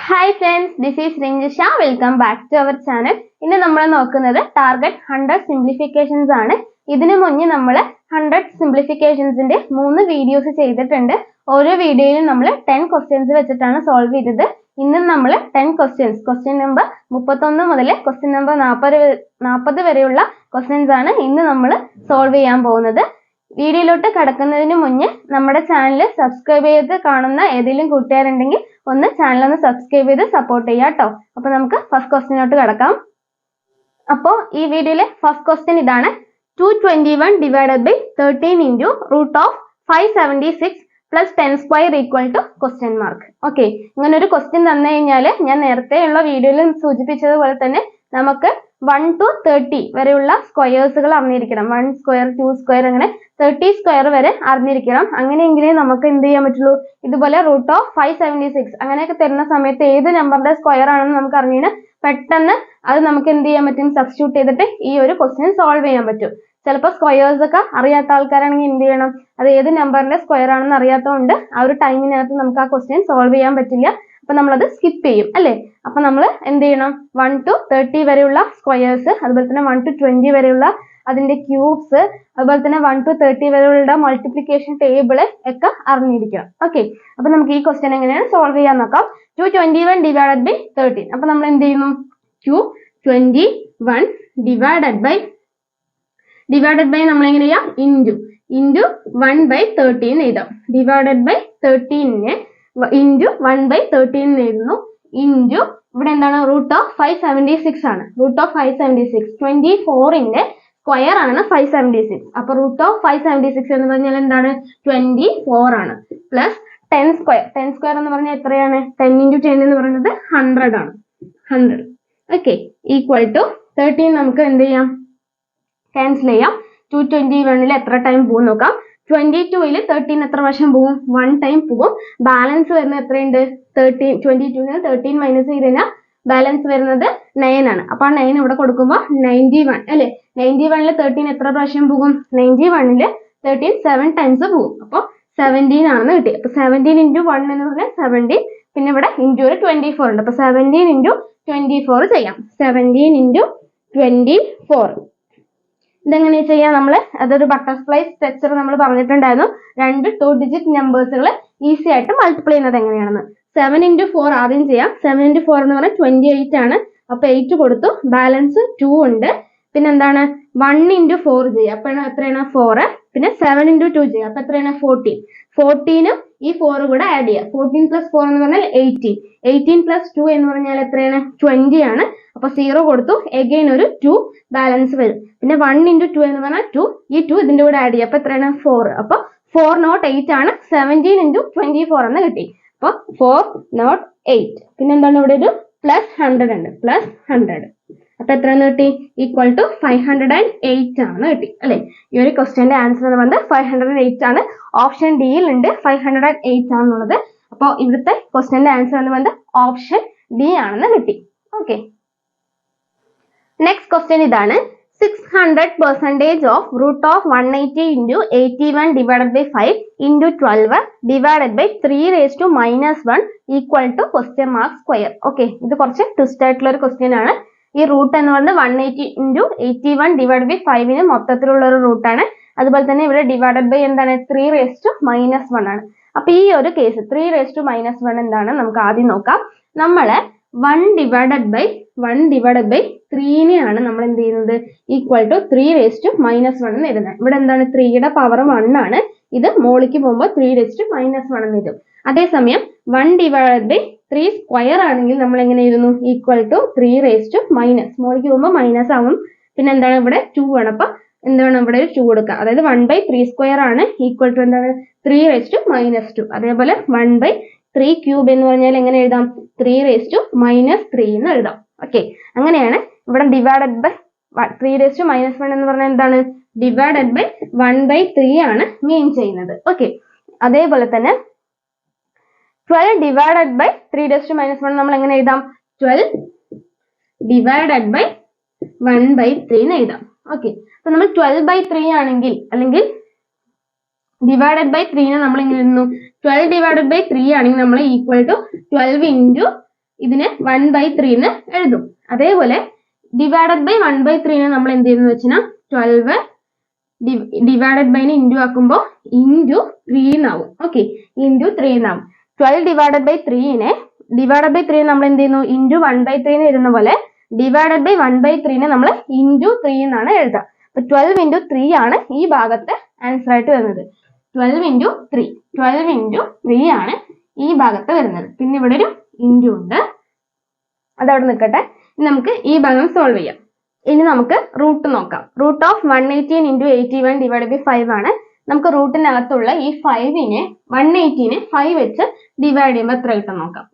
Hi friends, this is Rinjisha. Welcome back to our channel. ഇന്ന് നമ്മൾ നോക്കുന്നത് target 100 simplifications ആണ്. ഇതിനു മുന്നേ നമ്മൾ 100 simplificationsന്റെ 3 വീഡിയോസ് ചെയ്തിട്ടുണ്ട്. ഓരോ വീഡിയോയിലും നമ്മൾ 10 questions വെച്ചിട്ടാണ് സോൾവ് ചെയ്തത്. ഇന്ന് നമ്മൾ 10 questions, question number 31 മുതൽ question number 40 വരെയുള്ള questions ആണ് ഇന്ന് നമ്മൾ സോൾവ് ചെയ്യാൻ പോകുന്നത്. വീഡിയോയിലോട്ട് കടക്കുന്നതിന് മുന്നേ നമ്മുടെ ചാനൽ സബ്സ്ക്രൈബ് ചെയ്ത് കാണുന്ന ഏതെങ്കിലും കൂട്ടുകാരുണ്ടെങ്കിൽ ഒന്ന് ചാനൽ ഒന്ന് സബ്സ്ക്രൈബ് ചെയ്ത് സപ്പോർട്ട് ചെയ്യാം കേട്ടോ. അപ്പൊ നമുക്ക് ഫസ്റ്റ് ക്വസ്റ്റ്യനിലോട്ട് കടക്കാം. അപ്പോൾ ഈ വീഡിയോയിലെ ഫസ്റ്റ് ക്വസ്റ്റ്യൻ ഇതാണ്. 221 divided by 13 into root of 576 plus 10 square equal to question mark. Okay, ഇങ്ങനെ ഒരു ക്വസ്റ്റ്യൻ തന്നു കഴിഞ്ഞാൽ ഞാൻ നേരത്തെയുള്ള വീഡിയോയിൽ സൂചിപ്പിച്ചതുപോലെ തന്നെ നമുക്ക് 1 to 30 വരെയുള്ള സ്ക്വയേഴ്സുകൾ അറിഞ്ഞിരിക്കണം. 1 സ്ക്വയർ 2 സ്ക്വയർ അങ്ങനെ 30 സ്ക്വയർ വരെ അറിഞ്ഞിരിക്കണം. അങ്ങനെയെങ്കിലേ നമുക്ക് എന്ത് ചെയ്യാൻ പറ്റുള്ളൂ. ഇതുപോലെ റൂട്ട് ഓഫ് 576 അങ്ങനെയൊക്കെ തരുന്ന സമയത്ത് ഏത് നമ്പറിന്റെ സ്ക്വയർ ആണെന്ന് നമുക്ക് അറിഞ്ഞാൽ പെട്ടെന്ന് അത് നമുക്ക് എന്ത് ചെയ്യാൻ പറ്റും, സബ്സ്റ്റിറ്റ്യൂട്ട് ചെയ്തിട്ട് ഈ ഒരു ക്വസ്റ്റ്യൻ സോൾവ് ചെയ്യാൻ പറ്റും. ചിലപ്പോൾ സ്ക്വയേഴ്സ് ഒക്കെ അറിയാത്ത ആൾക്കാരാണെങ്കിൽ എന്ത് ചെയ്യണം, അത് ഏത് നമ്പറിന്റെ സ്ക്വയർ ആണെന്ന് അറിയാത്തതുകൊണ്ട് ആ ഒരു ടൈമിനകത്ത് നമുക്ക് ആ ക്വസ്റ്റ്യൻ സോൾവ് ചെയ്യാൻ പറ്റില്ല. അപ്പൊ നമ്മളത് സ്കിപ്പ് ചെയ്യും അല്ലേ. അപ്പൊ നമ്മൾ എന്ത് ചെയ്യണം, 1 to 30 വരെയുള്ള സ്ക്വയേഴ്സ്, അതുപോലെ തന്നെ 1 to 20 വരെയുള്ള അതിന്റെ ക്യൂബ്സ്, അതുപോലെ തന്നെ 1 to 30 വരെയുള്ള മൾട്ടിപ്ലിക്കേഷൻ ടേബിള് ഒക്കെ അറിഞ്ഞിരിക്കണം. ഓക്കെ, അപ്പൊ നമുക്ക് ഈ ക്വസ്റ്റ്യൻ എങ്ങനെയാണ് സോൾവ് ചെയ്യാൻ നോക്കാം. 221 divided by 13. അപ്പൊ നമ്മൾ എന്ത് ചെയ്യുന്നു, 221 divided by നമ്മൾ എങ്ങനെ ചെയ്യാം, into 1 by 13 എഴുതാം. ഡിവൈഡഡ് ബൈ 13നെ into 1 by 13 എഴുതുന്നു. into ഇവിടെ എന്താണ്, റൂട്ട് ഓഫ് 576 ആണ്. റൂട്ട് ഓഫ് 576 24ന്റെ സ്ക്വയർ ആണ് 576. അപ്പൊ റൂട്ട് ഓഫ് 576 എന്ന് പറഞ്ഞാൽ എന്താണ്, 24 ആണ്. Plus 10 square. 10 സ്ക്വയർ എന്ന് പറഞ്ഞാൽ എത്രയാണ്, 10 into 10 എന്ന് പറയുന്നത് 100 ആണ്. 100. ഓക്കെ, ഈക്വൽ ടു 13 നമുക്ക് എന്ത് ചെയ്യാം, ക്യാൻസൽ ചെയ്യാം. 221ൽ എത്ര ടൈം പോകും നോക്കാം. 22ൽ 13 എത്ര പ്രാവശ്യം പോകും, 1 ടൈം പോകും. ബാലൻസ് വരുന്നത് എത്രയുണ്ട്, 13. 22ൽ 13 മൈനസ് ചെയ്ത് കഴിഞ്ഞാൽ ബാലൻസ് വരുന്നത് 9 ആണ്. അപ്പൊ ആ 9 ഇവിടെ കൊടുക്കുമ്പോൾ 91 അല്ലെ. 91ൽ 13 എത്ര പ്രാവശ്യം പോകും, 91ൽ 13 7 ടൈംസ് പോകും. അപ്പൊ 17 ആണെന്ന് കിട്ടി. അപ്പൊ 17 into 1 എന്ന് പറഞ്ഞാൽ 17. പിന്നെ ഇവിടെ ഇൻറ്റു ഒരു 24 ഉണ്ട്. അപ്പൊ 17 into 24 ചെയ്യാം. 17 into 24 ഇതെങ്ങനെ ചെയ്യാം, നമ്മൾ അതൊരു ബട്ടർഫ്ലൈ സ്ട്രക്ചർ നമ്മൾ പറഞ്ഞിട്ടുണ്ടായിരുന്നു. രണ്ട് 2 ഡിജിറ്റ് നമ്പേഴ്സുകൾ ഈസി ആയിട്ട് മൾട്ടിപ്ലൈ ചെയ്യുന്നത് എങ്ങനെയാണെന്ന്. 7 into 4 ആദ്യം ചെയ്യാം. 7 into 4 എന്ന് പറഞ്ഞാൽ 28 ആണ്. അപ്പൊ 8 കൊടുത്തു, ബാലൻസ് 2 ഉണ്ട്. പിന്നെ എന്താണ്, 1 into 4 ചെയ്യാം. അപ്പൊ എത്രയാണ്, 4. പിന്നെ 7 into 2 ചെയ്യാം. അപ്പൊ എത്രയാണ്, 14. 14 ഈ 4 കൂടെ ആഡ് ചെയ്യാം. 14 plus 4 എന്ന് പറഞ്ഞാൽ 18. 18 plus 2 എന്ന് പറഞ്ഞാൽ എത്രയാണ്, 20 ആണ്. അപ്പൊ 0 കൊടുത്തു, എഗെയിൻ ഒരു 2 ബാലൻസ് വരും. പിന്നെ 1 into 2 എന്ന് പറഞ്ഞാൽ 2. ഈ 2 ഇതിന്റെ കൂടെ ആഡ് ചെയ്യാം. അപ്പൊ എത്രയാണ്, 4. അപ്പൊ 4 not 8 ആണ്. 17 into 24 എന്ന് കിട്ടി. അപ്പൊ 4 not 8. പിന്നെ എന്താണ്, ഇവിടെ ഒരു പ്ലസ് 100 ഉണ്ട്. പ്ലസ് 100. അപ്പൊ എത്രയെന്ന് കിട്ടി, ഈക്വൽ ടു 508 ആണ് കിട്ടി അല്ലെ. ഈ ഒരു ക്വസ്റ്റ്യന്റെ ആൻസർ എന്ന് പറയുന്നത് 508 ആണ്. ഓപ്ഷൻ ഡിയിൽ ഉണ്ട് 508 ആണെന്നുള്ളത്. അപ്പൊ ഇവിടുത്തെ ക്വസ്റ്റ്യന്റെ ആൻസർ എന്ന് പറയുന്നത് ഓപ്ഷൻ ഡി ആണെന്ന് കിട്ടി. ഓക്കെ, നെക്സ്റ്റ് ക്വസ്റ്റ്യൻ ഇതാണ്. 600% of root of 180 into 81 divided by 5 into 12 divided by 3 raised to minus 1 equal to question mark square. Okay, ഇത് കുറച്ച് ട്വിസ്റ്റ് ആയിട്ടുള്ള ഒരു ക്വസ്റ്റ്യൻ ആണ്. ഈ റൂട്ട് എന്ന് പറയുന്നത് 180 into 81 divided by 5 മൊത്തത്തിലുള്ള ഒരു റൂട്ടാണ്. അതുപോലെ തന്നെ ഇവിടെ ഡിവൈഡഡ് ബൈ എന്താണ്, 3 raised to minus 1 ആണ്. അപ്പൊ ഈ ഒരു കേസ് 3 raised to minus 1 എന്താണ് നമുക്ക് ആദ്യം നോക്കാം. നമ്മള് 1 divided by 3നെയാണ് നമ്മൾ എന്ത് ചെയ്യുന്നത്, equal to 3 raised to minus 1 എന്ന് എഴുതുന്നത്. ഇവിടെ എന്താണ്, 3യുടെ പവർ 1 ആണ്. ഇത് മോളിക്ക് പോകുമ്പോൾ 3 raised to minus 1 എന്ന് എഴുതും. അതേസമയം 1 divided by 3 സ്ക്വയർ ആണെങ്കിൽ നമ്മൾ എങ്ങനെ എഴുതുന്നു, equal to 3 raised to minus, മോളിക്ക് പോകുമ്പോൾ മൈനസ് ആവും. പിന്നെ എന്താണ്, ഇവിടെ 2 ആണ്. അപ്പൊ എന്താണ്, ഇവിടെ ഒരു 2 കൊടുക്കുക. അതായത് 1 by 3 സ്ക്വയർ ആണ്, ഈക്വൽ ടു എന്താണ്, 3 raised to minus 2. അതേപോലെ 1 by 3 ക്യൂബ് എന്ന് പറഞ്ഞാൽ എങ്ങനെ എഴുതാം, 3 raised to minus 3 എന്ന് എഴുതാം. ഓക്കെ, അങ്ങനെയാണ് ഇവിടെ divided by 3 raised to minus 1 എന്ന് പറഞ്ഞാൽ എന്താണ്, ഡിവൈഡഡ് ബൈ 1 by 3 ആണ് മീൻ ചെയ്യുന്നത്. ഓക്കെ, അതേപോലെ തന്നെ 12 divided by 3 raised to minus 1 നമ്മൾ എങ്ങനെ എഴുതാം, 12 divided by 1 by 3 എന്ന് എഴുതാം. ഓക്കെ, അപ്പൊ നമ്മൾ 12 by 3 ആണെങ്കിൽ അല്ലെങ്കിൽ divided by 3 നെ നമ്മൾ ഇങ്ങനെ എഴുതുന്നു. 12 divided by 3 ആണെങ്കിൽ നമ്മൾ equal to 12 into ഇതിനെ 1/3 എന്ന് എഴുതും. അതേപോലെ ഡിവൈഡഡ് ബൈ 1/3 നമ്മൾ എന്ത് ചെയ്യുന്നു വെച്ചാൽ 12 ഡിവൈഡഡ് ബൈനെ ഇൻറ്റു ആക്കുമ്പോൾ ഇൻറ്റു 3 എന്നാവും. ഓക്കെ, ഇൻറ്റു 3 എന്നാവും. 12 ഡിവൈഡഡ് ബൈ 3നെ ഡിവൈഡഡ് ബൈ 3 നമ്മൾ എന്ത് ചെയ്യുന്നു ഇൻറ്റു 1/3 എന്ന് എഴുതുന്ന പോലെ ഡിവൈഡഡ് ബൈ 1/3നെ നമ്മൾ ഇൻറ്റു 3 എന്നാണ് എഴുതുക. അപ്പൊ 12 ഇൻറ്റു 3 ആണ് ഈ ഭാഗത്ത് ആൻസർ ആയിട്ട് വരുന്നത്. 12 ഇൻറ്റു 3 ആണ് ഈ ഭാഗത്ത് വരുന്നത്. പിന്നെ ഇവിടെ ഒരു ഇൻറ്റു ഉണ്ട്, അതവിടെ നിൽക്കട്ടെ. ഇനി നമുക്ക് ഈ ഭാഗം സോൾവ് ചെയ്യാം. ഇനി നമുക്ക് റൂട്ട് നോക്കാം. Root of 118 into 81 divide by 5 ആണ്. നമുക്ക് റൂട്ടിനകത്തുള്ള ഈ 5നെ 118നെ 5 വെച്ച് ഡിവൈഡ് ചെയ്യുമ്പോൾ എത്ര കിട്ടും നോക്കാം.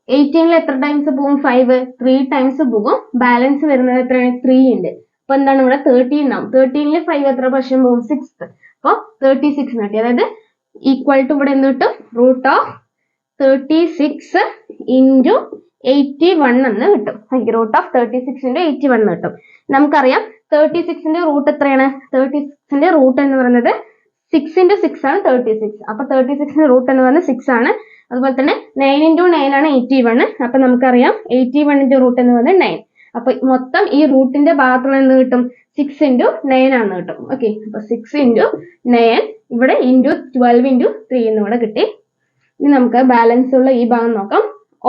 18ൽ എത്ര ടൈംസ് പോകും? 5 3 ടൈംസ് പോകും. ബാലൻസ് വരുന്നത് എത്രയാണ്? 3 ഉണ്ട്. അപ്പൊ എന്താണ് ഇവിടെ 13 ആവും. 13ൽ 5 എത്ര പ്രാവശ്യം പോകും? 6. അപ്പൊ 36 കിട്ടി. അതായത് ഈക്വൽ ടു ഇവിടെ എന്ത് കിട്ടും? റൂട്ട് ഓഫ് 36 ഇൻറ്റു 81 എന്ന് കിട്ടും. റൂട്ട് ഓഫ് 36 ഇൻറ്റു 81 എന്ന് കിട്ടും. നമുക്കറിയാം 36ന്റെ റൂട്ട് എത്രയാണ്? 36ന്റെ റൂട്ട് എന്ന് പറയുന്നത് 6 ഇൻറ്റു 6 ആണ് 36. അപ്പൊ 36ന്റെ റൂട്ട് എന്ന് പറയുന്നത് 6 ആണ്. അതുപോലെ തന്നെ 9 ഇൻറ്റു 9 ആണ് 81. അപ്പൊ നമുക്കറിയാം 81ന്റെ റൂട്ട് എന്ന് പറയുന്നത് 9. അപ്പൊ മൊത്തം ഈ റൂട്ടിന്റെ ഭാഗത്തുള്ള എന്ത് കിട്ടും? 6 ഇൻറ്റു 9 ആണെന്ന് കിട്ടും. ഓക്കെ, അപ്പൊ 6 ഇൻറ്റു 9 ഇവിടെ ഇൻറ്റു 12 ഇൻറ്റു 3 എന്ന് ഇവിടെ കിട്ടി. ഇനി നമുക്ക് ബാലൻസ് ഉള്ള ഈ ഭാഗം നോക്കാം.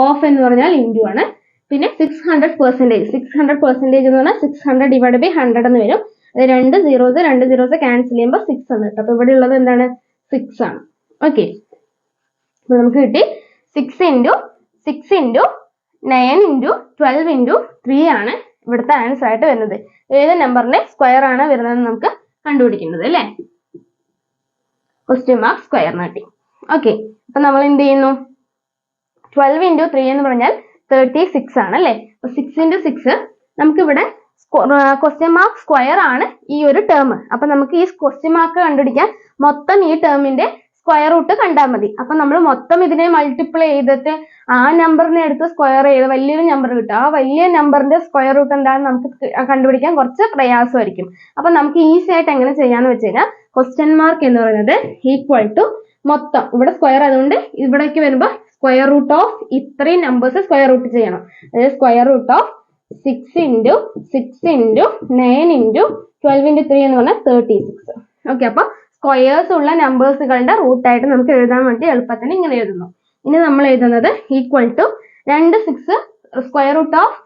ഓഫ് എന്ന് പറഞ്ഞാൽ ഇൻറ്റു ആണ്. പിന്നെ 600% 600% എന്ന് പറഞ്ഞാൽ 600 ഡിവൈഡ് ബൈ 100 എന്ന് വരും. അത് രണ്ട് സീറോസ് ക്യാൻസൽ ചെയ്യുമ്പോൾ 6 എന്ന് കിട്ടും. അപ്പൊ ഇവിടെ ഉള്ളത് എന്താണ്? 6 ആണ്. ഓക്കെ, അപ്പൊ നമുക്ക് കിട്ടി 6 ഇൻറ്റു 9 ഇൻറ്റു 12 ഇൻറ്റു 3 ആണ് ഇവിടുത്തെ ആൻസർ ആയിട്ട് വരുന്നത്. ഏത് നമ്പറിന്റെ സ്ക്വയർ ആണ് വരുന്നത് നമുക്ക് കണ്ടുപിടിക്കുന്നത് അല്ലേ? ക്വസ്റ്റ്യൻ മാർക്ക് സ്ക്വയർ കിട്ടി. ഓക്കെ, അപ്പൊ നമ്മൾ എന്ത് ചെയ്യുന്നു? 12 ഇൻറ്റു 3 എന്ന് പറഞ്ഞാൽ 36 ആണ് അല്ലേ? അപ്പൊ 6 ഇൻറ്റു 6 നമുക്കിവിടെ ക്വസ്റ്റ്യൻ മാർക്ക് സ്ക്വയർ ആണ് ഈ ഒരു ടേം. അപ്പൊ നമുക്ക് ഈ ക്വസ്റ്റ്യൻ മാർക്ക് കണ്ടുപിടിക്കാൻ മൊത്തം ഈ ടേമിന്റെ സ്ക്വയർ റൂട്ട് കണ്ടാൽ മതി. അപ്പൊ നമ്മൾ മൊത്തം ഇതിനെ മൾട്ടിപ്ലൈ ചെയ്തിട്ട് ആ നമ്പറിനെ എടുത്ത് സ്ക്വയർ ചെയ്ത് വലിയൊരു നമ്പർ കിട്ടും. ആ വലിയ നമ്പറിന്റെ സ്ക്വയർ റൂട്ട് എന്താണെന്ന് നമുക്ക് കണ്ടുപിടിക്കാൻ കുറച്ച് പ്രയാസമായിരിക്കും. അപ്പൊ നമുക്ക് ഈസി ആയിട്ട് എങ്ങനെ ചെയ്യാന്ന് വെച്ച് കഴിഞ്ഞാൽ ക്വസ്റ്റ്യൻ മാർക്ക് എന്ന് പറയുന്നത് ഈക്വൽ ടു മൊത്തം ഇവിടെ സ്ക്വയർ ആയതുകൊണ്ട് ഇവിടേക്ക് വരുമ്പോൾ സ്ക്വയർ റൂട്ട് ഓഫ് ഇത്രയും നമ്പേഴ്സ് സ്ക്വയർ റൂട്ട് ചെയ്യണം. അതായത് square root of 6 into 6 into 9 into 12 into 3 എന്ന് പറഞ്ഞാൽ 36. ഓക്കെ, അപ്പൊ സ്ക്വയേഴ്സ് ഉള്ള നമ്പേഴ്സുകളുടെ റൂട്ടായിട്ട് നമുക്ക് എഴുതാൻ വേണ്ടി എളുപ്പത്തിന് ഇങ്ങനെ എഴുതുന്നു. ഇനി നമ്മൾ എഴുതുന്നത് equal to 6 square root of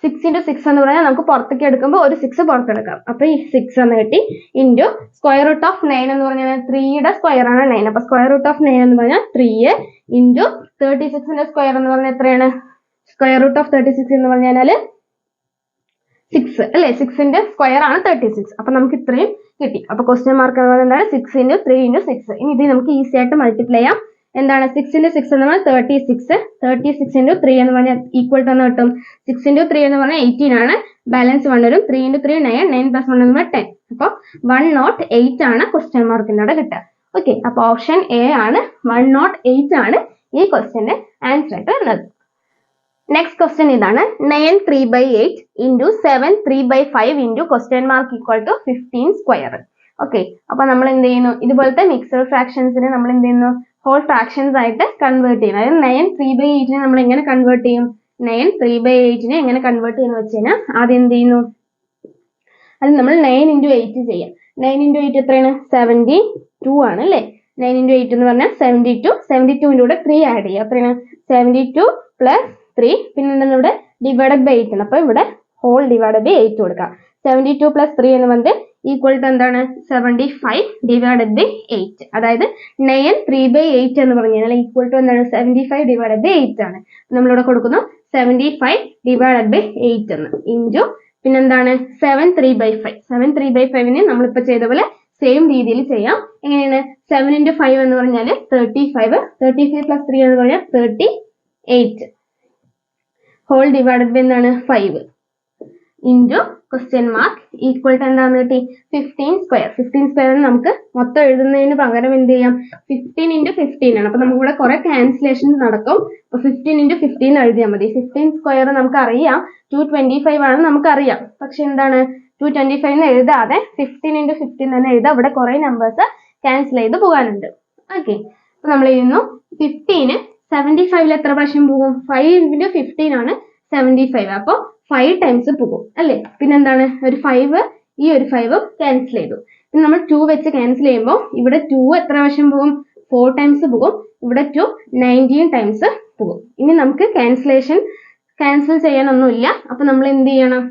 6 into 6 എന്ന് പറഞ്ഞാൽ നമുക്ക് പുറത്തേക്ക് എടുക്കുമ്പോൾ ഒരു 6 പുറത്തെടുക്കാം. അപ്പൊ ഈ 6 എന്ന് കിട്ടി. ഇൻറ്റു സ്ക്വയർ റൂട്ട് ഓഫ് 9 എന്ന് പറഞ്ഞാൽ 3യുടെ സ്ക്വയർ ആണ് 9. അപ്പൊ സ്ക്വയർ റൂട്ട് ഓഫ് 9 എന്ന് പറഞ്ഞാൽ 3 ഇൻറ്റു 36ന്റെ സ്ക്വയർ എന്ന് പറഞ്ഞാൽ എത്രയാണ്? സ്ക്വയർ റൂട്ട് ഓഫ് 36 എന്ന് പറഞ്ഞാല് 6 അല്ലെ? 6ന്റെ സ്ക്വയർ ആണ് 36. അപ്പൊ നമുക്ക് ഇത്രയും കിട്ടി. അപ്പൊ ക്വസ്റ്റ്യൻ മാർക്ക് എന്താണ്? 6 ഇൻറ്റു 3 ഇൻറ്റു 6. ഇനി ഇത് നമുക്ക് ഈസി ആയിട്ട് മൾട്ടിപ്ലൈ ചെയ്യാം. എന്താണ് 6 ഇൻറ്റു 6 എന്ന് പറഞ്ഞാൽ 36. 36 ഇൻറ്റു 3 എന്ന് പറഞ്ഞാൽ ഈക്വൽ ടു എന്ന് കിട്ടും. 6 ഇൻറ്റു 3 എന്ന് പറഞ്ഞാൽ 18 ആണ്. ബാലൻസ് 1 വരും. 3 ഇൻറ്റു 3 9. 9 പ്ലസ് 1 എന്ന് പറഞ്ഞാൽ 10. അപ്പൊ 108 ആണ് ക്വസ്റ്റ്യൻ മാർക്കിന്റെ അവിടെ കിട്ടുക. ഓക്കെ, അപ്പൊ ഓപ്ഷൻ എ ആണ് 108 ആണ് ഈ ക്വസ്റ്റ്യന്റെ ആൻസർ ആയിട്ട് വരുന്നത്. നെക്സ്റ്റ് ക്വസ്റ്റ്യൻ ഇതാണ്. 9 3/8 into 7 3/5 into question mark equal to 15 square. Okay, അപ്പൊ നമ്മൾ എന്ത് ചെയ്യുന്നു? ഇതുപോലത്തെ മിക്സഡ് ഫ്രാക്ഷൻസിനെ നമ്മൾ എന്ത് ചെയ്യുന്നു? ഹോൾ ഫ്രാക്ഷൻസ് ആയിട്ട് കൺവേർട്ട് ചെയ്യണം. അതായത് 9 3/8നെ നമ്മൾ എങ്ങനെ കൺവേർട്ട് ചെയ്യും? 9 3/8നെ എങ്ങനെ കൺവേർട്ട് ചെയ്യുന്ന വെച്ച് കഴിഞ്ഞാൽ ആദ്യം എന്ത് ചെയ്യുന്നു? അത് നമ്മൾ 9 ഇൻറ്റു 8 ചെയ്യാം. 9 ഇൻറ്റു 8 എത്രയാണ്? 72 ആണ് അല്ലേ? 9 ഇൻറ്റു 8 എന്ന് പറഞ്ഞാൽ 72. 72ന്റെ കൂടെ 3 ആഡ് ചെയ്യുക. എത്രയാണ്? 72 പ്ലസ് 3. പിന്നെ എന്താണ് ഇവിടെ? ഡിവൈഡഡ് ബൈ 8 ആണ്. അപ്പൊ ഇവിടെ ഹോൾ ഡിവൈഡഡ് ബൈ 8 കൊടുക്കാം. 72 പ്ലസ് 3 എന്ന് പറഞ്ഞത് ഈക്വൽ ടു എന്താണ്? 75 ഡിവൈഡഡ് ബൈ 8. അതായത് 9 3/8 എന്ന് പറഞ്ഞു കഴിഞ്ഞാൽ ഈക്വൽ ടു എന്താണ്? 75 ഡിവൈഡഡ് ബൈ 8 ആണ്. നമ്മളിവിടെ കൊടുക്കുന്നു 75 ഡിവൈഡഡ് ബൈ 8 എന്ന് ഇൻറ്റു പിന്നെന്താണ്? 7 3/5. 7 3/5നെ നമ്മളിപ്പോ ചെയ്ത പോലെ സെയിം രീതിയിൽ ചെയ്യാം. എങ്ങനെയാണ്? 7 ഇൻറ്റു 5 എന്ന് പറഞ്ഞാൽ 35. 35 പ്ലസ് 3 എന്ന് പറഞ്ഞാൽ 38. ഹോൾ ഡിവൈഡഡ് ബൈ എന്താണ്? 5 into question mark equal to എന്താന്ന് കിട്ടി? 15 സ്ക്വയർ. 15 സ്ക്വയർ നമുക്ക് മൊത്തം എഴുതുന്നതിന് പകരം എന്ത് ചെയ്യാം? 15 ഇൻറ്റു 15 ആണ്. അപ്പൊ നമുക്ക് ഇവിടെ കുറെ ക്യാൻസലേഷൻ നടക്കും. അപ്പൊ 15 ഇൻറ്റു 15 എഴുതിയാൽ മതി. 15 സ്ക്വയർ നമുക്ക് അറിയാം 225 ആണെന്ന് നമുക്കറിയാം. പക്ഷെ എന്താണ്? 225 എന്ന് എഴുതാതെ 15 ഇൻറ്റു 15 തന്നെ എഴുതാം. ഇവിടെ കുറെ നമ്പേഴ്സ് ക്യാൻസൽ ചെയ്ത് പോകാനുണ്ട്. ഓക്കെ, അപ്പൊ നമ്മൾ എഴുതുന്നു 15 75 എത്ര പ്രാവശ്യം പോകും? 5 into 15 ആണ് 75. അപ്പോൾ 5 times പോകും അല്ലേ? പിന്നെന്താണ്, ഒരു 5 ഈ ഒരു 5 ക്യാൻസൽ ചെയ്തു. പിന്നെ നമ്മൾ 2 വെച്ച് ക്യാൻസൽ ചെയ്യുമ്പോൾ ഇവിടെ 2 എത്ര പ്രാവശ്യം പോകും? 4 times പോകും. ഇവിടെ 2 19 times പോകും. ഇനി നമുക്ക് ക്യാൻസൽ ചെയ്യാനൊന്നുമില്ല. അപ്പൊ നമ്മൾ എന്ത് ചെയ്യണം?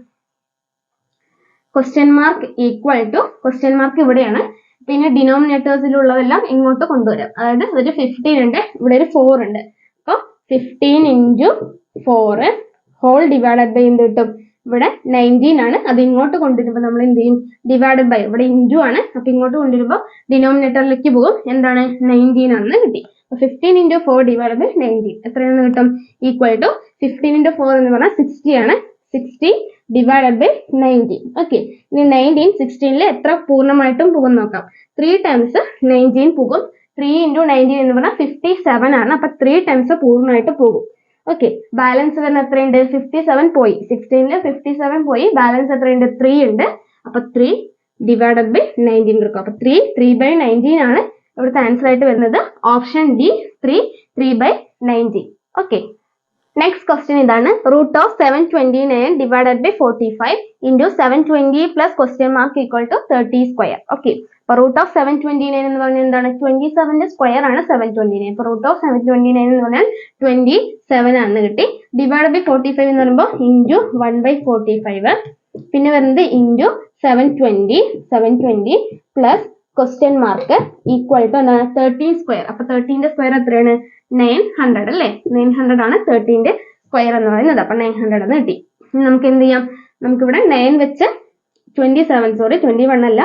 Question mark equal to, question mark ഇവിടെയാണ്, പിന്നെ ഡിനോമിനേറ്റേഴ്സിലുള്ളതെല്ലാം ഇങ്ങോട്ട് കൊണ്ടുവരാം. അതായത് ഒരു 15 ഉണ്ട്, ഇവിടെ ഒരു 4 ഉണ്ട്. അപ്പൊ 15 into 4 ഹോൾ ഡിവൈഡഡ് ബൈ എന്ത് കിട്ടും? ഇവിടെ 19 ആണ്. അത് ഇങ്ങോട്ട് കൊണ്ടുവരുമ്പോൾ നമ്മൾ എന്ത് ചെയ്യും? ഡിവൈഡഡ് ബൈ, ഇവിടെ ഇൻറ്റു ആണ്, അപ്പൊ ഇങ്ങോട്ട് കൊണ്ടുവരുമ്പോൾ ഡിനോമിനേറ്ററിലേക്ക് പോകും. എന്താണ്? 19 ആണെന്ന് കിട്ടി. 15 into 4 divided by 19 എത്രയാണെന്ന് കിട്ടും? ഈക്വൽ ടു 15 into 4 എന്ന് പറഞ്ഞാൽ 60 ആണ്. 60 divided by 19. ഓക്കെ, ഇനി 19 16 എത്ര പൂർണ്ണമായിട്ടും പോകും നോക്കാം. 3 times 19 പോകും. 3 into 19 എന്ന് പറഞ്ഞാൽ 57 ആണ്. അപ്പൊ 3 times പൂർണ്ണമായിട്ട് പോകും. ഓക്കെ, ബാലൻസ് വരുന്ന എത്രയുണ്ട്? 57 പോയി. 16 57 പോയി. ബാലൻസ് എത്രയുണ്ട്? 3 ഉണ്ട്. അപ്പൊ 3 divided by 19 എടുക്കും. അപ്പൊ 3/19 ആണ് ഇവിടുത്തെ ആൻസർ ആയിട്ട് വരുന്നത്. Option D 3/19. Okay, next question ഇതാണ്. Root of 729 divided by 45 into 720 plus question mark equal to 30 square. Okay, അപ്പൊ റൂട്ട് ഓഫ് 729 എന്ന് പറഞ്ഞാൽ എന്താണ്? 27 സ്ക്വയർ ആണ് 729. അപ്പൊ റൂട്ട് ഓഫ് 729 എന്ന് പറഞ്ഞാൽ 27 ആണെന്ന് കിട്ടി. ഡിവൈഡ് ബൈ 45 എന്ന് പറയുമ്പോൾ ഇൻറ്റു 1/45, പിന്നെ വരുന്നത് into 720 plus question mark equal to എന്താണ്? 13 സ്ക്വയർ. അപ്പൊ 13ന്റെ സ്ക്വയർ എത്രയാണ്? 900 അല്ലേ? 900 ആണ് 13ന്റെ സ്ക്വയർ എന്ന് പറയുന്നത്. അപ്പൊ 900 എന്ന് കിട്ടി. നമുക്ക് എന്ത് ചെയ്യാം? നമുക്കിവിടെ 9 വെച്ച് 21 അല്ല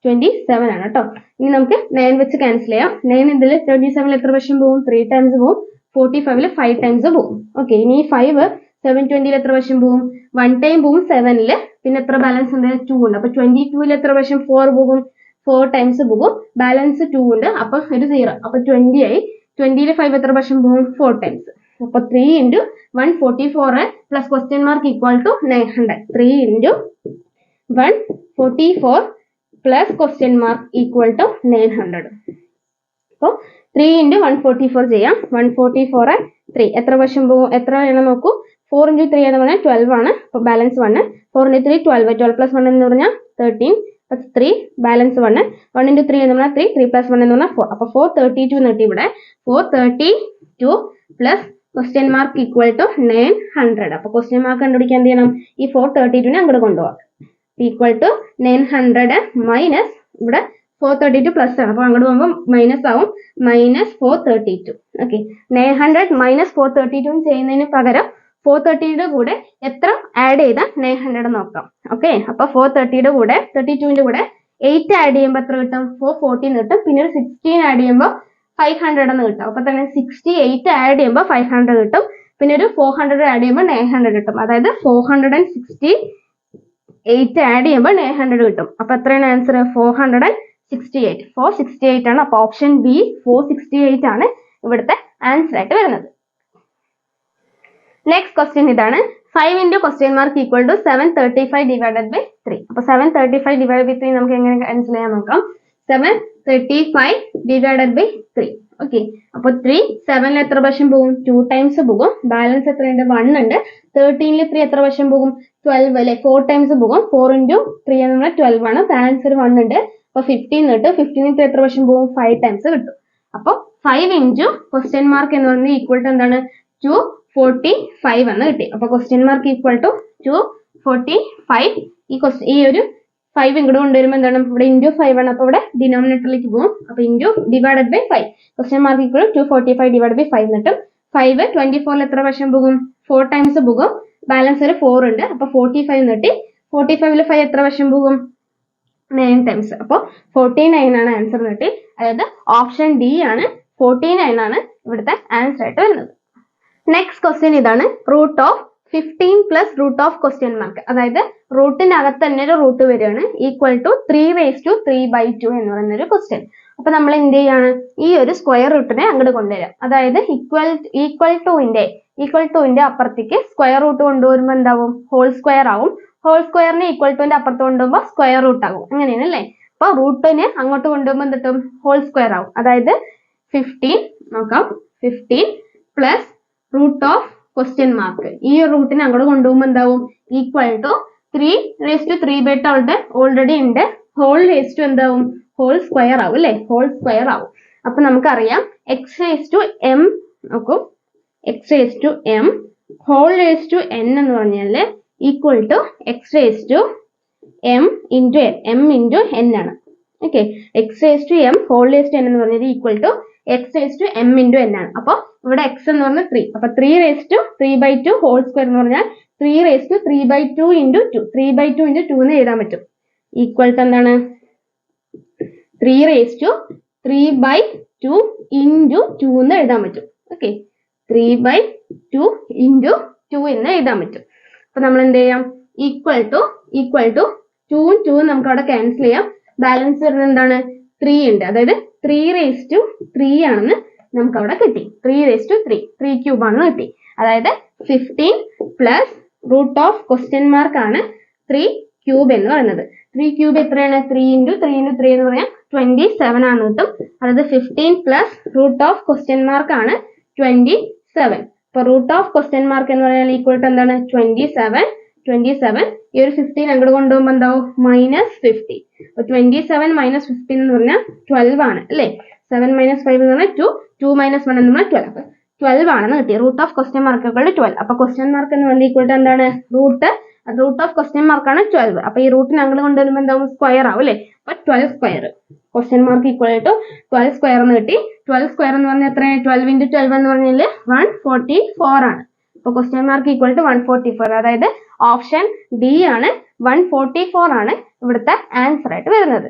27 ആണ് കേട്ടോ. ഇനി നമുക്ക് 9 വെച്ച് ക്യാൻസൽ ചെയ്യാം. 9 ഇതിൽ 27 എത്ര പ്രാവശ്യം പോകും? 3 times പോകും. 45 5 times പോകും. ഓക്കെ, ഇനി 5 720 എത്ര പ്രാവശ്യം പോകും? 1 time പോകും 7. പിന്നെ എത്ര ബാലൻസ് ഉണ്ട്? 2 ഉണ്ട്. അപ്പൊ 22 എത്ര പ്രാവശ്യം? 4 പോകും. 4 times പോകും. ബാലൻസ് 2 ഉണ്ട്. അപ്പൊ ഒരു 0. അപ്പൊ 20 ആയി. 20 5 എത്ര പ്രാവശ്യം പോകും? 4 times. അപ്പൊ 3 into 144 plus question mark equal to 900. 3 into 144 plus question mark equal to 900. അപ്പൊ 3 into 144 ചെയ്യാം. 144 3 എത്ര പ്രാവശ്യം പോകും? എത്ര വേണം നോക്കൂ. 4 into 3 എന്ന് പറഞ്ഞാൽ 12 ആണ്. അപ്പൊ ബാലൻസ് 1. 4 into 3 12 plus 1 എന്ന് പറഞ്ഞാൽ 13. 3 ബാലൻസ് 1. 1 into 3 എന്ന് പറഞ്ഞാൽ 3 3 plus 1 എന്ന് പറഞ്ഞാൽ 4. അപ്പൊ 432 എന്ന് കിട്ടി. ഇവിടെ 432 plus question mark equal to 900. അപ്പൊ ക്വസ്റ്റ്യൻ മാർക്ക് കണ്ടുപിടിക്കാൻ എന്ത് ചെയ്യണം? ഈ 432 അങ്ങോട്ട് കൊണ്ടുപോകാം. ഈക്വൽ ടു 900 മൈനസ് ഇവിടെ 432 പ്ലസ് ആണ്. അപ്പൊ അങ്ങോട്ട് പോകുമ്പോൾ മൈനസ് ആവും. -432. ഓക്കെ, 900 മൈനസ് 432 ചെയ്യുന്നതിന് പകരം 430യുടെ കൂടെ എത്ര ആഡ് ചെയ്താൽ 900 നോക്കാം. ഓക്കെ, അപ്പൊ 430യുടെ കൂടെ 32ന്റെ കൂടെ 8 ആഡ് ചെയ്യുമ്പോൾ എത്ര കിട്ടും? 440 കിട്ടും. പിന്നെ ഒരു 16 ആഡ് ചെയ്യുമ്പോൾ 500 എന്ന് കിട്ടും. അപ്പൊ തന്നെ 68 ആഡ് ചെയ്യുമ്പോൾ 500 കിട്ടും. പിന്നെ ഒരു 400 ആഡ് ചെയ്യുമ്പോൾ 900 കിട്ടും. അതായത് 468 ആഡ് ചെയ്യുമ്പോൾ 900 കിട്ടും. അപ്പൊ എത്രയാണ് ആൻസർ? 468 ആണ്. അപ്പൊ ഓപ്ഷൻ ബി 468 ആണ് ഇവിടുത്തെ ആൻസർ ആയിട്ട് വരുന്നത്. നെക്സ്റ്റ് ക്വസ്റ്റ്യൻ ഇതാണ്. 5 into question mark equal to 735 divided by 3. അപ്പൊ 735 ഡിവൈഡ് ബൈ 3 നമുക്ക് എങ്ങനെ ക്യാൻസൽ ചെയ്യാൻ നോക്കാം. 735 ഡിവൈഡഡ് ബൈ 3. ഓക്കെ, അപ്പൊ 3 7 എത്ര പ്രാവശ്യം പോകും? 2 times പോകും. ബാലൻസ് എത്രയുണ്ട്? 1 ഉണ്ട്. 13 3 എത്ര പ്രാവശ്യം പോകും? 12 അല്ലെ? 4 times പോകും. 4 into 3 എന്ന് പറഞ്ഞാൽ 12 ആണ്. ബാലൻസ് ഒരു 1 ഉണ്ട്. അപ്പൊ 15 കിട്ടും. 15 3 എത്ര പ്രാവശ്യം പോകും? 5 times കിട്ടും. അപ്പൊ 5 into ക്വസ്റ്റ്യൻ മാർക്ക് എന്ന് പറയുന്നത് ഈക്വൽ ടു എന്താണ്? 245 എന്ന് കിട്ടി. അപ്പൊ ക്വസ്റ്റ്യൻ മാർക്ക് ഈക്വൽ ടു 245. ഈ ഒരു 5 ഇങ്ങോട്ട് കൊണ്ടുവരുമ്പോൾ എന്താണ്? ഇവിടെ ഇൻറ്റു 5 ആണ്. അപ്പൊ ഇവിടെ ഡിനോമിനേറ്ററിലേക്ക് പോകും. അപ്പൊ into divided by 5. Question mark equal 245 divide by 5 കിട്ടും. 5 24 എത്ര പ്രാവശ്യം പോകും? 4 times പോകും. ബാലൻസ് ഒരു 4 ഉണ്ട്. അപ്പൊ 45 കിട്ടി. 45 5 എത്ര പ്രാവശ്യം പോകും? 9 times. അപ്പൊ 49 ആണ് ആൻസർ കിട്ടി. അതായത് ഓപ്ഷൻ ഡി ആണ് 49 ആണ് ഇവിടുത്തെ ആൻസർ ആയിട്ട് വരുന്നത്. നെക്സ്റ്റ് ക്വസ്റ്റ്യൻ ഇതാണ്. Root of 15 plus root of question mark. അതായത് റൂട്ടിന്റെ അകത്ത് തന്നെ ഒരു റൂട്ട് വരികയാണ്. ഈക്വൽ ടു 3/2 എന്ന് പറയുന്ന ഒരു ക്വസ്റ്റ്യൻ. അപ്പൊ നമ്മൾ എന്ത് ചെയ്യാണ്? ഈ ഒരു സ്ക്വയർ റൂട്ടിനെ അങ്ങോട്ട് കൊണ്ടുവരാം. അതായത് ഈക്വൽ ടുവിന്റെ അപ്പുറത്തേക്ക് സ്ക്വയർ റൂട്ട് കൊണ്ടുവരുമ്പോൾ എന്താവും? ഹോൾ സ്ക്വയർ ആവും. ഹോൾ സ്ക്വയറിനെ ഈക്വൽ ടുവിന്റെ അപ്പുറത്ത് കൊണ്ടുപോകുമ്പോൾ സ്ക്വയർ റൂട്ട് ആകും. അങ്ങനെയാണ് അല്ലേ? അപ്പൊ റൂട്ടിനെ അങ്ങോട്ട് കൊണ്ടുപോകുമ്പോൾ എന്തിട്ടും? ഹോൾ സ്ക്വയർ ആവും. അതായത് 15 നോക്കാം. 15 plus root of question mark. ഈ റൂട്ടിനെ അങ്ങോട്ട് കൊണ്ടുപോകുമ്പോൾ എന്താവും? ഈക്വൽ ടു 3 അവിടെ ഓൾറെഡി ഉണ്ട്, ഹോൾ റേസ് ടു എന്താവും? ഹോൾ സ്ക്വയർ ആവും അല്ലെ? ഹോൾ സ്ക്വയർ ആവും. അപ്പൊ നമുക്കറിയാം എക്സ് റേസ് ടു എം നോക്കൂ, X raise to M whole raise to N എന്ന് പറഞ്ഞാല് equal to X raise to M into N, M into N ആണ്. Okay, X raise to M whole raise to N എന്ന് പറഞ്ഞാൽ equal to X raise to M into N ആണ്. അപ്പൊ ഇവിടെ X എന്ന് പറഞ്ഞാൽ 3, അപ്പൊ 3 റേസ് ടു 3/2 ഹോൾ സ്ക്വയർ എന്ന് പറഞ്ഞാൽ 3 റേസ് ടു 3/2 ഇൻറ്റു 2, 3/2 ഇൻറ്റു 2 എന്ന് എഴുതാൻ പറ്റും. ഈക്വൽ ടു എന്താണ്? 3 റേസ് ടു 3/2 ഇൻറ്റു 2 എന്ന് എഴുതാൻ പറ്റും. ഓക്കെ, 3/2 ഇൻറ്റു 2 എന്ന് എഴുതാൻ പറ്റും. അപ്പൊ നമ്മൾ എന്ത് ചെയ്യാം? ഈക്വൽ ടു 2 2 നമുക്ക് അവിടെ ക്യാൻസൽ ചെയ്യാം. ബാലൻസ് വരുന്നത് എന്താണ്? 3 ഉണ്ട്, അതായത് 3 റേസ് ടു 3 ആണെന്ന് നമുക്ക് അവിടെ കിട്ടി. 3 റേസ് ടു 3 ക്യൂബ് ആണെന്ന് കിട്ടി. അതായത് 15 plus root of question mark ആണ് 3 ക്യൂബ് എന്ന് പറയുന്നത്. 3 ക്യൂബ് എത്രയാണ്? 3 ഇൻറ്റു 3 ഇൻറ്റു 3 എന്ന് പറയാം 27 ആണ് കിട്ടും. അതായത് 15 plus root of question mark ആണ് 27. അപ്പൊ റൂട്ട് ഓഫ് ക്വസ്റ്റ്യൻ മാർക്ക് എന്ന് പറഞ്ഞാൽ ഈക്വൽ ടു എന്താണ്? 27. ഈ ഒരു 15 അങ്ങോട്ട് കൊണ്ടുപോകുമ്പോൾ എന്താവും? -50. അപ്പൊ 27 - 15 എന്ന് പറഞ്ഞാൽ 12 ആണ് അല്ലെ? 7 - 5 എന്ന് പറഞ്ഞാൽ 2, 2 - 1 എന്ന് പറഞ്ഞാൽ 12. അപ്പൊ 12 ആണെന്ന് കിട്ടി. Root of question mark 12. അപ്പൊ ക്വസ്റ്റ്യൻ മാർക്ക് എന്ന് പറഞ്ഞാൽ ഈക്വൽ ടു എന്താണ്? റൂട്ട് ഓഫ് ക്വസ്റ്റ്യൻ മാർക്ക് ആണ് 12. അപ്പൊ ഈ റൂട്ടിന് അങ്ങോട്ട് കൊണ്ടുവരുമ്പോൾ എന്താവും? സ്ക്വയർ ആവും അല്ലെ? അപ്പൊ 12 square, question mark equal to 12 square എന്ന് കിട്ടി. 12 സ്ക്വയർ എന്ന് പറഞ്ഞാൽ എത്രയാണ്? 12 ഇൻറ്റു 12 എന്ന് പറഞ്ഞാൽ 144 ആണ്. അപ്പൊ ക്വസ്റ്റ്യൻ മാർക്ക് ഈക്വൽ ടു 144, അതായത് ഓപ്ഷൻ ഡി ആണ്, 144 ആണ് ഇവിടുത്തെ ആൻസർ ആയിട്ട് വരുന്നത്.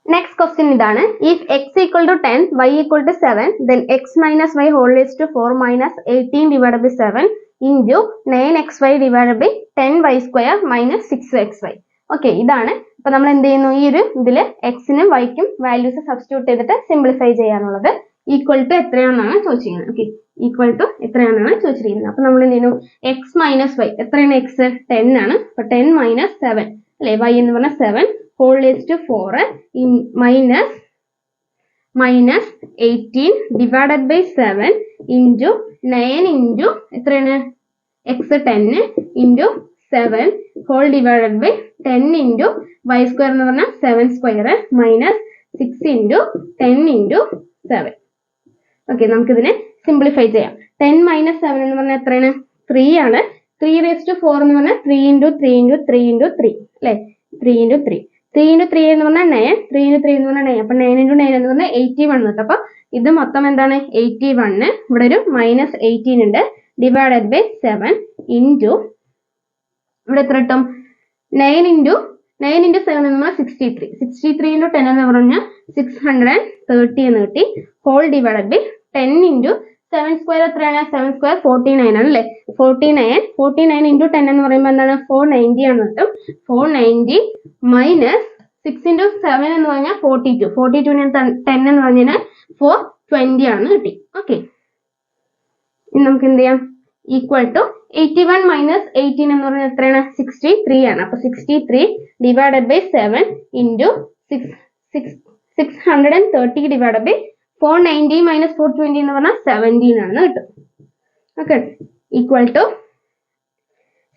നെക്സ്റ്റ് ക്വസ്റ്റ്യൻ ഇതാണ്. If x equal to 10 y equal to 7 then x minus y whole raised to 4 minus 18 divided by 7 into 9xy divided by 10y square minus 6xy. Okay, ഇതാണ്. അപ്പൊ നമ്മൾ എന്ത് ചെയ്യുന്നു? ഈ ഒരു ഇതില് എക്സിനും വൈക്കും വാല്യൂസ് സബ്സ്റ്റിറ്റ്യൂട്ട് ചെയ്തിട്ട് സിംപ്ലിഫൈ ചെയ്യാനുള്ളത്. ഈക്വൽ ടു എത്രയാണെന്നാണ് ചോദിച്ചിരിക്കുന്നത്. ഓക്കെ, ഈക്വൽ ടു എത്രയാണെന്നാണ് ചോദിച്ചിരിക്കുന്നത്. അപ്പൊ നമ്മൾ എന്ത് ചെയ്യുന്നു? എക്സ് മൈനസ് വൈ, എത്രയാണ് എക്സ്? 10 ആണ്. അപ്പൊ 10 - 7 അല്ലെ? വൈ എന്ന് പറഞ്ഞാൽ 7 whole raise to 4 minus 18 divided by 7 into 9 into എത്രയാണ്? X 10 into 7 whole divided by 10 into Y square എന്ന് പറഞ്ഞാൽ 7 square minus 6 into 10 into 7. Okay, നമുക്കിതിനെ സിംപ്ലിഫൈ ചെയ്യാം. 10 - 7 എന്ന് പറഞ്ഞാൽ എത്രയാണ്? 3 ആണ്. 3 റേസ് ടു 4 എന്ന് പറഞ്ഞാൽ 3 ഇൻറ്റു 3 ഇൻറ്റു 3 ഇൻറ്റു 3 അല്ലെ? 3 ഇൻറ്റു 3 ഇൻറ്റു 3 എന്ന് പറഞ്ഞാൽ 9, 3 ഇൻറ്റു 3 എന്ന് പറഞ്ഞാൽ 9. അപ്പൊ 9 ഇൻറ്റു 9 എന്ന് പറഞ്ഞാൽ 81 കിട്ടും. അപ്പൊ ഇത് മൊത്തം എന്താണ്? 81. ഇവിടെ ഒരു -18 ഉണ്ട്, ഡിവൈഡഡ് ബൈ 7 ഇൻറ്റു ഇവിടെ എത്ര കിട്ടും? 9 ഇൻറ്റു 7 എന്ന് പറഞ്ഞാൽ 63. 63 ഇൻറ്റു 10 എന്ന് പറഞ്ഞാൽ 630 എന്ന് കിട്ടി. Whole divided by 10 into 7 square എത്രയാണ്? 7 സ്ക്വയർ 49 ആണ് അല്ലെ? 49 ഇൻറ്റു 10 എന്ന് പറയുമ്പോൾ എന്താണ്? 490 ആണ് കിട്ടും. 490 മൈനസ് 6 ഇൻറ്റു 7 എന്ന് പറഞ്ഞാൽ 42. 42 10 എന്ന് പറഞ്ഞാൽ 420 ആണ് കിട്ടി. ഓക്കെ, ഇനി നമുക്ക് എന്ത് ചെയ്യാം? ഈക്വൽ ടു 81 മൈനസ് 18 എന്ന് പറഞ്ഞാൽ എത്രയാണ്? 63 ആണ്. അപ്പൊ 63 divided by 7 into 630 divided by 490 minus 420 എന്ന് പറഞ്ഞാൽ 17 ആണെന്ന് കിട്ടും. ഓക്കെ, ഈക്വൽ ടു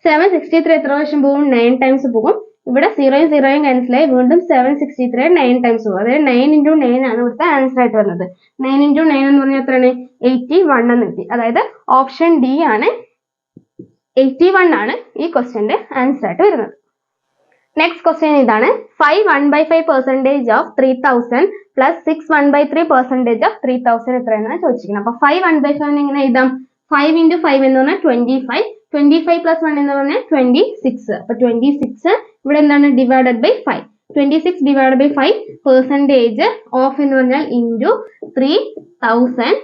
763 എത്ര പ്രാവശ്യം പോകും? 9 ടൈംസ് പോകും. ഇവിടെ 0 ക്യാൻസൽ ആയി വീണ്ടും 763 9 ടൈംസ് പോകും. അതായത് 9 ഇൻറ്റു 9 ആണ് ഇവിടുത്തെ ആൻസർ ആയിട്ട് വരുന്നത്. 9 ഇൻറ്റു 9 എന്ന് പറഞ്ഞാൽ എത്രയാണ്? 81 എന്ന് കിട്ടി. അതായത് ഓപ്ഷൻ ഡി ആണ്, 81 ആണ് ഈ ക്വസ്റ്റ്യന്റെ ആൻസർ ആയിട്ട് വരുന്നത്. നെക്സ്റ്റ് ക്വസ്റ്റ്യൻ ഇതാണ്. 5 1/5% ഓഫ് 3000 പ്ലസ് 6 1/3% ഓഫ് 3000 എത്രയെന്നാണ് ചോദിച്ചിരിക്കുന്നത്. അപ്പൊ 5 1/5 എങ്ങനെ എഴുതാം? 5 ഇൻറ്റു 5 എന്ന് പറഞ്ഞാൽ 25, 25 പ്ലസ് 1 എന്ന് പറഞ്ഞാൽ 26. അപ്പൊ 26 ഇവിടെ എന്താണ്? Divided by 5. 26 divided by 5% of എന്ന് പറഞ്ഞാൽ ഇൻറ്റു 3000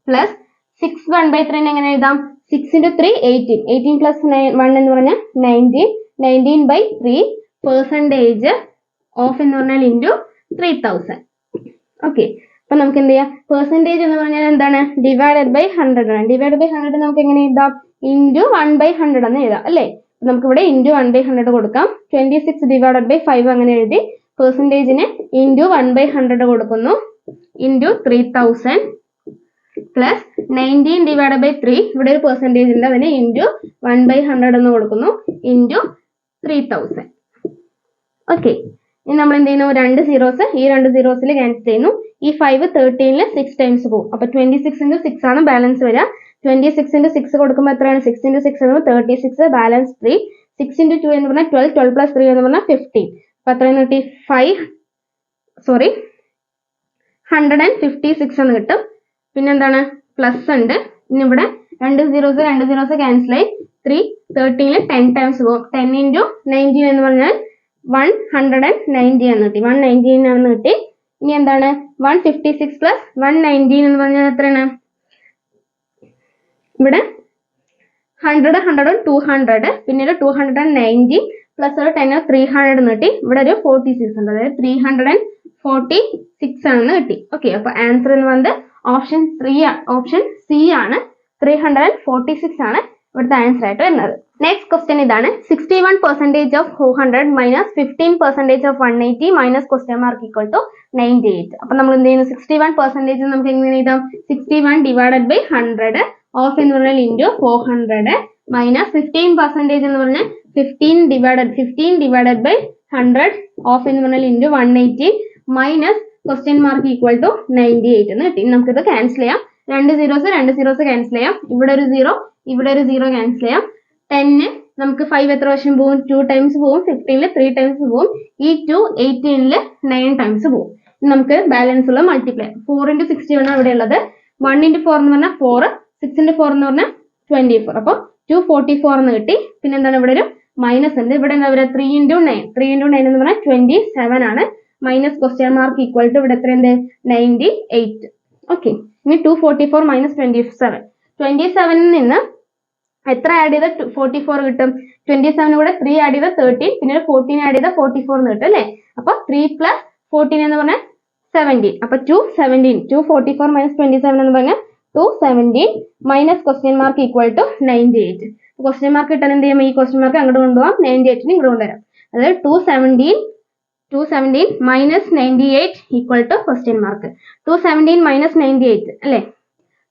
പ്ലസ് 6 1/3 എങ്ങനെ എഴുതാം? 6 ഇൻറ്റു 3 18, 18 പ്ലസ് 1 എന്ന് പറഞ്ഞാൽ 19, 19/3% ഓഫ് എന്ന് പറഞ്ഞാൽ ഇൻറ്റു 3000. ഓക്കെ, അപ്പൊ നമുക്ക് എന്ത് ചെയ്യാം? പെർസെൻറ്റേജ് എന്ന് പറഞ്ഞാൽ എന്താണ്? ഡിവൈഡഡ് ബൈ 100 ആണ്. ഡിവൈഡ് ബൈ 100 നമുക്ക് എങ്ങനെ എഴുതാം? ഇൻറ്റു 1/100 എന്ന് എഴുതാം അല്ലേ? നമുക്ക് ഇവിടെ ഇൻറ്റു 1/100 കൊടുക്കാം. 26 ഡിവൈഡഡ് ബൈ 5 അങ്ങനെ എഴുതി. പെർസെൻറ്റേജിന് ഇൻറ്റു 1/100 കൊടുക്കുന്നു. ഇൻറ്റു 3000 പ്ലസ് 19 ഡിവൈഡ് ബൈ 3, ഇവിടെ ഒരു പെർസെൻറ്റേജ് ഉണ്ട്, അതിന് ഇൻറ്റു 1/100 എന്ന് കൊടുക്കുന്നു, ഇൻറ്റു 3000. ഓക്കെ, ഇനി നമ്മൾ എന്ത് ചെയ്യുന്നു, രണ്ട് സീറോസ് ഈ രണ്ട് സീറോസിൽ ക്യാൻസൽ ചെയ്യുന്നു. ഈ 5 13 6 ടൈംസ് പോകും. അപ്പൊ 26 × 6 ആണ് ബാലൻസ് വരിക. 26 × 6 കൊടുക്കുമ്പോൾ എത്രയാണ്, 6 × 6 എന്ന് 36, ബാലൻസ് 3. 6 × 2 എന്ന് പറഞ്ഞാൽ 12, 12 + 3 എന്ന് പറഞ്ഞാൽ 15. അപ്പൊ എത്രയെന്ന് കിട്ടി, 156 എന്ന് കിട്ടും. പിന്നെന്താണ്, പ്ലസ് ഉണ്ട്. ഇനി ഇവിടെ രണ്ട് സീറോസ് ക്യാൻസൽ ആയി. 3 13 10 ടൈംസ് പോകും. 10 × 19 എന്ന് പറഞ്ഞാൽ 190 എന്ന് കിട്ടി, 119 ആണെന്ന് കിട്ടി. ഇനി എന്താണ്, 156 + 119 എന്ന് പറഞ്ഞാൽ എത്രയാണ്, ഇവിടെ 100 100 200, പിന്നെ ഒരു 290 പ്ലസ് ഒരു 10 300 എന്ന് കിട്ടി. ഇവിടെ ഒരു 46 ഉണ്ട്, അതായത് 346 ആണെന്ന് കിട്ടി. ഓക്കെ, അപ്പൊ ആൻസർ എന്ന് പറയുന്നത് ഓപ്ഷൻ സി ആണ്, 346 ആണ് ഇവിടുത്തെ ആൻസർ ആയിട്ട് വരുന്നത്. നെക്സ്റ്റ് ക്വസ്റ്റ്യൻ ഇതാണ്, 61% of 400 minus 15% of 180 minus question mark equal to 98. അപ്പൊ നമ്മൾ എന്ത് ചെയ്യുന്നു, 61% നമുക്ക് എങ്ങനെ എഴുതാം, 61 ഡിവൈഡഡ് ബൈ 100 ഓഫ് എന്ന് പറഞ്ഞാൽ ഇൻറ്റു 400 മൈനസ് 15% എന്ന് പറഞ്ഞാൽ 15 ഡിവൈഡഡ് ബൈ 100 ഓഫ് എന്ന് പറഞ്ഞാൽ into 180 minus question mark equal to 98 എന്ന് കിട്ടി. നമുക്കിത് ക്യാൻസൽ ചെയ്യാം. രണ്ട് സീറോസ് ക്യാൻസൽ ചെയ്യാം. ഇവിടെ ഒരു 0 ക്യാൻസൽ ചെയ്യാം. 10 നമുക്ക് 5 എത്ര പ്രാവശ്യം പോകും, 2 ടൈംസ് പോകും. 15 3 ടൈംസ് പോകും. ഈ 2 18 9 ടൈംസ് പോകും. നമുക്ക് ബാലൻസ് ഉള്ള മൾട്ടിപ്ലൈ 4 × 61 അവിടെ ഉള്ളത്. 1 × 4 എന്ന് പറഞ്ഞാൽ 4, 6 × 4 എന്ന് പറഞ്ഞാൽ 24. അപ്പോൾ 244 എന്ന് കിട്ടി. പിന്നെ എന്താണ്, ഇവിടെ ഒരു മൈനസ് ഉണ്ട്. ഇവിടെ എന്താ പറയുക, 3 × 9 എന്ന് പറഞ്ഞാൽ 27 ആണ്. Minus question mark equal to ഇവിടെ എത്രയുണ്ട്, 98. ഓക്കെ, ഇനി 244 മൈനസ് 27 നിന്ന് എത്ര ആഡ് ചെയ്ത 44 കിട്ടും. 27 കൂടെ 3 ആഡ് ചെയ്ത 13, പിന്നെ 14 ആഡ് ചെയ്ത 44 എന്ന് കിട്ടും അല്ലേ. അപ്പൊ 3 + 14 എന്ന് പറഞ്ഞാൽ 17. അപ്പൊ 244 മൈനസ് 27 എന്ന് പറഞ്ഞാൽ 217 minus question mark equal to 98. Question mark കിട്ടാൻ എന്ത് ചെയ്യും, ഈ ക്വസ്റ്റ്യൻ മാർക്ക് അങ്ങോട്ട് കൊണ്ടുപോകാം, 98 ഇങ്ങോട്ട് കൊണ്ടുവരാം. അതായത് 217 minus 98 equal to question mark. 217 minus 98 അല്ലേ.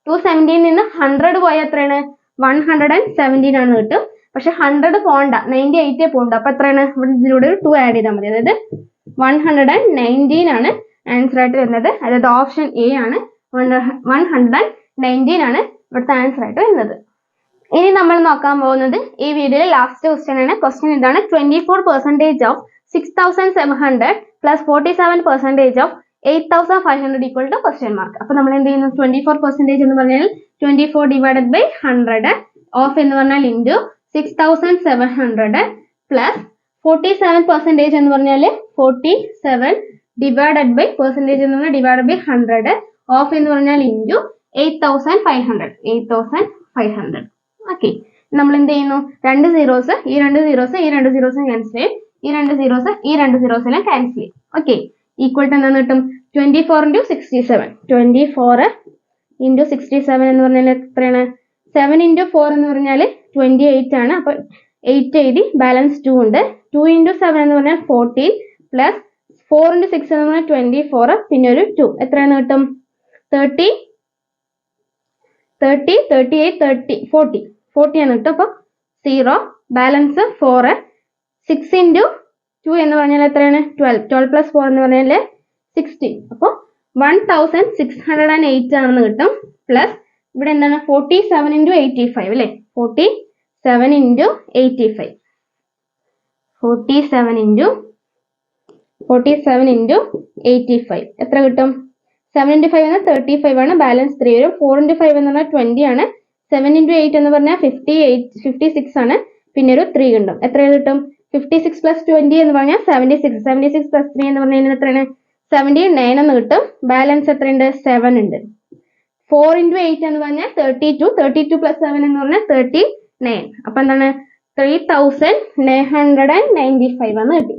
217 നിന്ന് 100 പോയാൽ എത്രയാണ്, 117 ആണ് കിട്ടും. പക്ഷെ 100 പോണ്ട, 98 പോണ്ട. അപ്പൊ എത്രയാണ്, ഇതിലൂടെ ഒരു 2 ആഡ് ചെയ്താൽ മതി. അതായത് 119 ആണ് ആൻസർ ആയിട്ട് വരുന്നത്. അതായത് ഓപ്ഷൻ എ ആണ്, 119 ആണ് ഇവിടുത്തെ ആൻസർ ആയിട്ട് വരുന്നത്. ഇനി നമ്മൾ നോക്കാൻ പോകുന്നത് ഈ വീഡിയോയിലെ ലാസ്റ്റ് ക്വസ്റ്റ്യൻ ആണ്. ക്വസ്റ്റ്യൻ ഇതാണ്, 24% of 6700 plus 47% of 8500 equal to question mark. അപ്പൊ നമ്മൾ എന്ത് ചെയ്യുന്നു, 24% എന്ന് പറഞ്ഞാൽ 24 ഡിവൈഡഡ് ബൈ 100 ഓഫ് എന്ന് പറഞ്ഞാൽ ഇൻറ്റു 6700 പ്ലസ് 47% എന്ന് പറഞ്ഞാൽ 47 ഡിവൈഡഡ് ബൈ പെർസെൻറ്റേജ് എന്ന് പറഞ്ഞാൽ ഡിവൈഡഡ് ബൈ 100 ഓഫ് എന്ന് പറഞ്ഞാൽ ഇൻറ്റു 8500. ഓക്കെ, നമ്മൾ എന്ത് ചെയ്യുന്നു, രണ്ട് സീറോസ് ക്യാൻസൽ ചെയ്യും. ഈ രണ്ട് സീറോസിനെ ക്യാൻസൽ ചെയ്യും. ഓക്കെ, ഈക്വൽ ടു എന്താന്ന് കിട്ടും, 24 × 67. 24 × 67 എന്ന് പറഞ്ഞാൽ എത്രയാണ്, 7 × 4 എന്ന് പറഞ്ഞാൽ 28 ആണ്. അപ്പൊ 8 എഴുതി, ബാലൻസ് 2 ഉണ്ട്. 2 × 7 എന്ന് പറഞ്ഞാൽ 14 പ്ലസ് 4 × 6 എന്ന് പറഞ്ഞാൽ 24, പിന്നെ ഒരു 2 എത്രയാണ് കിട്ടും, 30 38 40 ആണ് കിട്ടും. അപ്പൊ 0 ബാലൻസ് 4. 6 × 2 എന്ന് പറഞ്ഞാൽ എത്രയാണ്, 12 + 4 എന്ന് പറഞ്ഞാൽ 16. അപ്പോൾ 1608 ആണെന്ന് കിട്ടും. പ്ലസ് ഇവിടെ എന്താണ്, 47 × 85 അല്ലേ, 47 × 85 എത്ര കിട്ടും, 7 × 5 എന്നാൽ 35 ആണ്, ബാലൻസ് 3 വരും. 4 × 5 എന്ന് പറഞ്ഞാൽ 20 ആണ്. 7 × 8 എന്ന് പറഞ്ഞാൽ 56 ആണ്, പിന്നെ ഒരു 3 കിട്ടും. എത്ര കിട്ടും, 56 + 20 എന്ന് പറഞ്ഞാൽ 76 + 3 എന്ന് പറഞ്ഞാൽ എത്രയാണ്, 79 എന്ന് കിട്ടും. ബാലൻസ് എത്രയുണ്ട്, 7 ഉണ്ട്. 4 × 8 എന്ന് പറഞ്ഞാൽ 32 + 7 എന്ന് പറഞ്ഞാൽ 39. അപ്പൊ എന്താണ്, 3995 എന്ന് കിട്ടി.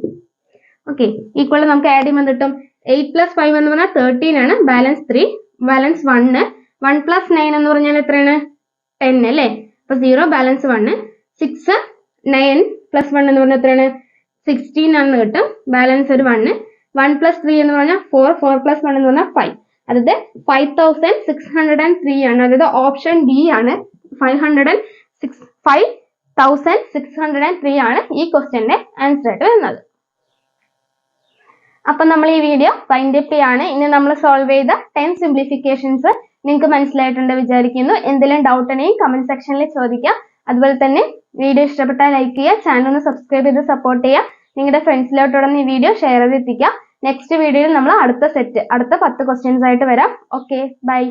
ഓക്കെ, ഈക്വൽ നമുക്ക് ആഡ് ചെയ്യുമ്പോൾ കിട്ടും, 8 + 5 എന്ന് പറഞ്ഞാൽ 13 ആണ്, ബാലൻസ് 3, ബാലൻസ് 1 + 9 എന്ന് പറഞ്ഞാൽ എത്രയാണ്, 10 അല്ലേ. അപ്പൊ 0 ബാലൻസ് 1. 6 9 + 1 എന്ന് പറഞ്ഞാൽ എത്രയാണ്, 16 ആണെന്ന് കിട്ടും. ബാലൻസ് ഒരു 1 + 3 എന്ന് പറഞ്ഞാൽ 4 + 1 എന്ന് പറഞ്ഞാൽ 5. അതായത് 5603 ആണ്. അതായത് ഓപ്ഷൻ ഡി ആണ് 5603 ആണ് ഈ ക്വസ്റ്റ്യന്റെ ആൻസർ ആയിട്ട് വരുന്നത്. അപ്പൊ നമ്മൾ ഈ വീഡിയോ വൈൻഡ് അപ്പ് ചെയ്യാണ്. ഇനി നമ്മൾ സോൾവ് ചെയ്ത 10 സിംപ്ലിഫിക്കേഷൻസ് നിങ്ങൾക്ക് മനസ്സിലായിട്ടുണ്ട് വിചാരിക്കുന്നു. എന്തെങ്കിലും ഡൗട്ട് ഉണ്ടെങ്കിൽ കമന്റ് സെക്ഷനിൽ ചോദിക്കാം. അതുപോലെ തന്നെ വീഡിയോ ഇഷ്ടപ്പെട്ടാൽ ലൈക്ക് ചെയ്യുക, ചാനൽ ഒന്ന് സബ്സ്ക്രൈബ് ചെയ്ത് സപ്പോർട്ട് ചെയ്യുക. നിങ്ങളുടെ ഫ്രണ്ട്സിലോട്ടോടൊന്ന് ഈ വീഡിയോ ഷെയർ ചെയ്ത് എത്തിക്കുക. നെക്സ്റ്റ് വീഡിയോയിൽ നമ്മൾ അടുത്ത 10 ക്വസ്റ്റ്യൻസ് ആയിട്ട് വരാം. Okay, by.